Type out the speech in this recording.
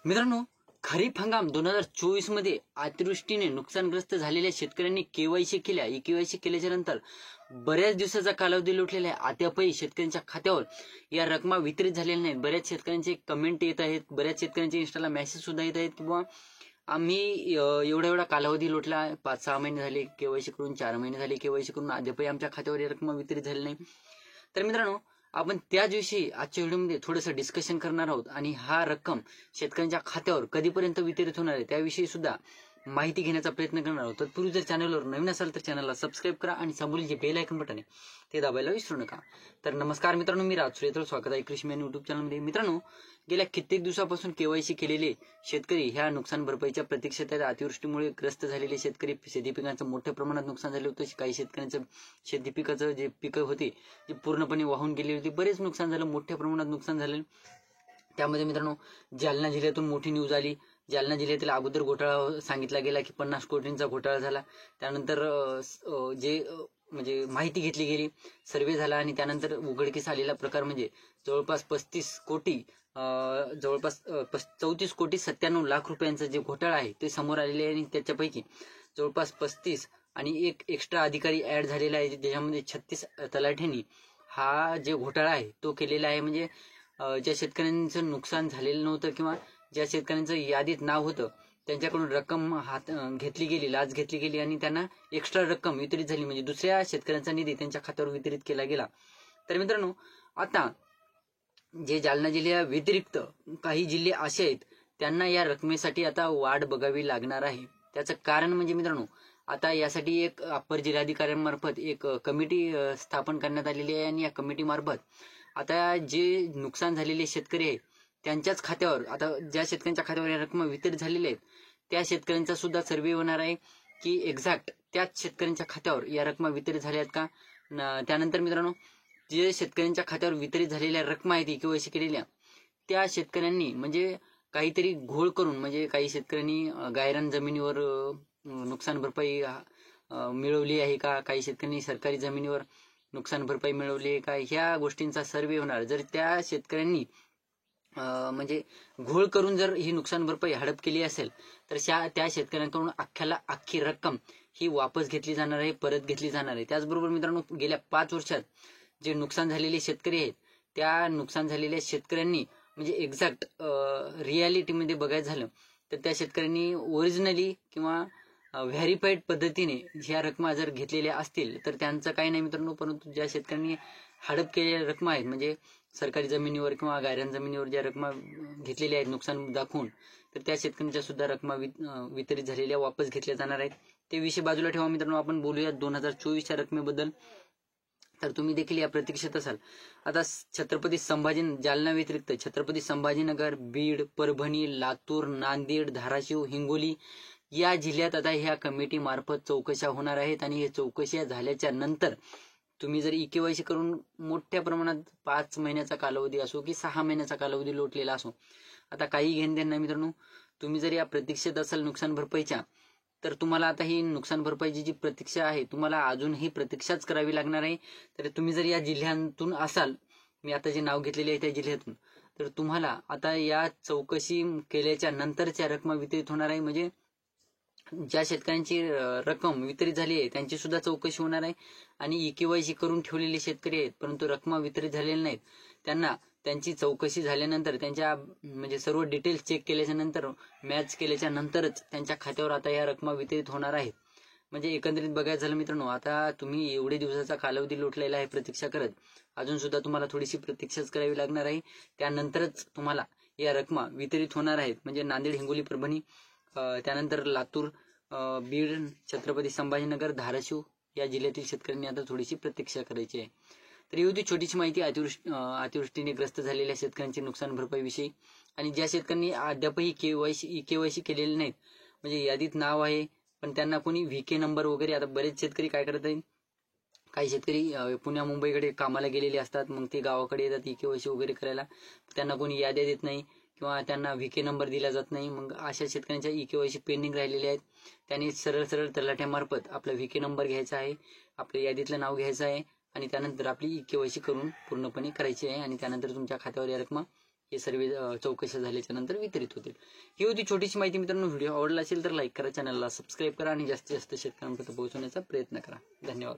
मित्रांनो, खरीप हंगाम 2024 मध्ये अतिवृष्टीने नुकसानग्रस्त झालेल्या शेतकऱ्यांनी केवायसी केल्या. ई केवायसी केल्याच्या नंतर बऱ्याच दिवसाचा कालावधी लोटलेला आहे. अद्यापही शेतकऱ्यांच्या खात्यावर या रकमा वितरित झालेल्या नाहीत. बऱ्याच शेतकऱ्यांचे कमेंट येत आहेत, बऱ्याच शेतकऱ्यांचे इन्स्टाला मेसेज सुद्धा येत आहेत किंवा आम्ही एवढा कालावधी लोटला, 5-6 महिने झाले केवायसी करून, 4 महिने झाले केवायसी करून, अद्यापही आमच्या खात्यावर या रकमा वितरित झाली नाही. तर मित्रांनो, आपण त्याच दिवशी आजच्या व्हिडिओमध्ये थोडंसं डिस्कशन करणार आहोत आणि हा रक्कम शेतकऱ्यांच्या खात्यावर कधीपर्यंत वितरित होणार आहे त्याविषयी सुद्धा माहिती घेण्याचा प्रयत्न करणार आहोत. तत्पूर्वी जर चॅनलवर नवीन असाल तर चॅनलला सबस्क्राईब करा आणि समोरील जे बेल आयकॉन बटन आहे ते दाबायला विसरू नका. तर नमस्कार मित्रांनो, मी राज सुरेतर, स्वागत आहे कृषी मॅन युट्यूब चॅनलमध्ये. मित्रांनो, गेल्या कित्येक दिवसापासून केवायसी केलेले शेतकरी ह्या नुकसान भरपाईच्या प्रतीक्षेत आहेत. अतिवृष्टीमुळे ग्रस्त झालेले शेतकरी, शेती पिकांचं मोठ्या प्रमाणात नुकसान झाले होते. काही शेतकऱ्यांचं शेती पिकाचं जे पिकं होती ती पूर्णपणे वाहून गेली होती. बरेच नुकसान झालं, मोठ्या प्रमाणात नुकसान झालं. त्यामध्ये मित्रांनो, जालना जिल्ह्यातून मोठी न्यूज आली. जालना जिल्ह्यातील अगोदर घोटाळा सांगितला गेला की 50 कोटींचा घोटाळा झाला. त्यानंतर म्हणजे माहिती घेतली गेली, सर्वे झाला आणि त्यानंतर उघडकीस आलेला प्रकार म्हणजे जवळपास 35 कोटी जवळपास 34 कोटी 97 लाख रुपयांचा जे घोटाळा आहे ते समोर आलेले आहे. आणि त्याच्यापैकी जवळपास 35 आणि एक एक्स्ट्रा अधिकारी ऍड झालेला आहे, ज्याच्यामध्ये 36 तलाठ्यांनी हा जे घोटाळा आहे तो केलेला आहे. म्हणजे ज्या शेतकऱ्यांचं नुकसान झालेलं नव्हतं किंवा ज्या शेतकऱ्यांचं यादीत नाव होतं त्यांच्याकडून रक्कम घेतली गेली, लाच घेतली गेली आणि त्यांना एक्स्ट्रा रक्कम वितरित झाली, म्हणजे दुसऱ्या शेतकऱ्यांचा निधी त्यांच्या खात्यावर वितरित केला गेला. तर मित्रांनो, आता जे जालना जिल्ह्या व्यतिरिक्त काही जिल्हे असे आहेत त्यांना या रकमेसाठी आता वाट बघावी लागणार आहे. त्याचं कारण म्हणजे मित्रांनो, आता यासाठी एक अप्पर जिल्हाधिकाऱ्यांमार्फत एक कमिटी स्थापन करण्यात आलेली आहे आणि या कमिटी मार्फत आता जे नुकसान झालेले शेतकरी आहेत त्यांच्याच खात्यावर, आता ज्या शेतकऱ्यांच्या खात्यावर या रक्कम वितरित झालेल्या आहेत त्या शेतकऱ्यांचा सुद्धा सर्वे होणार आहे की एक्झॅक्ट त्याच शेतकऱ्यांच्या खात्यावर या रक्कम वितरित झाल्या आहेत का. त्यानंतर मित्रांनो, जे शेतकऱ्यांच्या खात्यावर वितरित झालेल्या रक्कम आहेत केवायसी केलेल्या त्या शेतकऱ्यांनी म्हणजे काहीतरी घोळ करून, म्हणजे काही शेतकऱ्यांनी गायरान जमिनीवर नुकसान भरपाई मिळवली आहे का, काही शेतकऱ्यांनी सरकारी जमिनीवर नुकसान भरपाई मिळवली आहे का, ह्या गोष्टींचा सर्वे होणार. जर त्या शेतकऱ्यांनी म्हणजे घोळ करून जर ही नुकसान भरपाई हडप केली असेल तर त्या शेतकऱ्यांकडून अख्खी रक्कम ही वापस घेतली जाणार आहे, परत घेतली जाणार आहे. त्याचबरोबर मित्रांनो, गेल्या 5 वर्षात जे नुकसान झालेले शेतकरी आहेत त्या नुकसान झालेल्या शेतकऱ्यांनी म्हणजे एक्झॅक्ट रियालिटीमध्ये बघायचं झालं तर त्या शेतकऱ्यांनी ओरिजिनली किंवा व्हेरीफाईड पद्धतीने ह्या रकमा जर घेतलेल्या असतील तर त्यांचं काही नाही मित्रांनो. परंतु ज्या शेतकऱ्यांनी हडप केलेल्या रकमा आहेत, म्हणजे सरकारी जमिनीवर किंवा गायरान जमिनीवर ज्या रकमा घेतलेल्या आहेत नुकसान दाखवून, तर त्या शेतकऱ्यांच्या सुद्धा रकमा वितरित झालेल्या वापस घेतल्या जाणार आहेत. ते विषय बाजूला ठेवा मित्रांनो, आपण बोलूया 2024च्या रकमेबद्दल. तर तुम्ही देखील या प्रतीक्षेत असाल. आता छत्रपती संभाजी, जालना व्यतिरिक्त छत्रपती संभाजीनगर, बीड, परभणी, लातूर, नांदेड, धाराशिव, हिंगोली या जिल्ह्यात आता ह्या कमिटी मार्फत चौकशा होणार आहेत आणि हे चौकशा झाल्याच्या नंतर तुम्ही जर ई केवायसी करून मोठ्या प्रमाणात 5 महिन्याचा कालावधी असो की 6 महिन्याचा कालावधी लोटलेला असो, आता काही घेणं देणं नाही मित्रांनो. तुम्ही जर या प्रतीक्षेत असाल नुकसान भरपाईच्या, तर तुम्हाला आता ही नुकसान भरपाईची जी प्रतीक्षा आहे तुम्हाला अजूनही प्रतीक्षाच करावी लागणार आहे. तर तुम्ही जर या जिल्ह्यातून असाल, मी आता जे नाव घेतलेले आहे त्या जिल्ह्यातून, तर तुम्हाला आता या चौकशी केल्याच्या नंतरच्या रक्कम वितरित होणार आहे. म्हणजे ज्या शेतकऱ्यांची रक्कम वितरित झाली आहे त्यांची सुद्धा चौकशी होणार आहे आणि ई केवायसी करून ठेवलेले शेतकरी आहेत परंतु रक्कम वितरित झालेल्या नाहीत त्यांना त्यांची चौकशी झाल्यानंतर त्यांच्या म्हणजे सर्व डिटेल्स चेक केल्याच्या नंतर, मॅच केल्याच्या नंतरच त्यांच्या खात्यावर आता या रक्कम वितरित होणार आहेत. म्हणजे एकंदरीत बघायचं झालं मित्रांनो, आता तुम्ही एवढे दिवसाचा कालावधी लोटलेला आहे प्रतीक्षा करत, अजून सुद्धा तुम्हाला थोडीशी प्रतीक्षाच करावी लागणार आहे. त्यानंतरच तुम्हाला या रक्कम वितरित होणार आहेत. म्हणजे नांदेड, हिंगोली, परभणी, त्यानंतर लातूर, बीड, छत्रपती संभाजीनगर, धाराशिव या जिल्ह्यातील शेतकऱ्यांनी आता थोडीशी प्रतीक्षा करायची आहे. तर ही होती छोटीशी माहिती अतिवृष्टीने ग्रस्त झालेल्या शेतकऱ्यांची नुकसान भरपाई विषयी. आणि ज्या शेतकऱ्यांनी अद्यापही ई केवायसी केलेले नाहीत, म्हणजे यादीत नाव आहे पण त्यांना कोणी VK नंबर वगैरे, आता बरेच शेतकरी काय करत आहेत, काही शेतकरी पुण्या मुंबईकडे कामाला गेलेले असतात, मग ते गावाकडे येतात ई केवायसी वगैरे करायला, त्यांना कोणी याद्या देत नाही किंवा त्यांना VK नंबर दिला जात नाही. मग अशा शेतकऱ्यांच्या ई केवायसी पेंडिंग राहिलेले आहेत. त्यांनी सरळ तलाठ्यामार्फत आपला VK नंबर घ्यायचा आहे, आपल्या यादीतलं नाव घ्यायचं आहे आणि त्यानंतर आपली ई केवायसी करून पूर्णपणे करायची आहे आणि त्यानंतर तुमच्या खात्यावर या रक्कम हे सर्व चौकशा झाल्याच्या नंतर वितरित होतील. ही होती छोटीशी माहिती मित्रांनो. व्हिडिओ आवडला असेल तर लाईक करा, चॅनलला सबस्क्राईब करा आणि जास्तीत जास्त शेतकऱ्यांपर्यंत पोहोचवण्याचा प्रयत्न करा. धन्यवाद.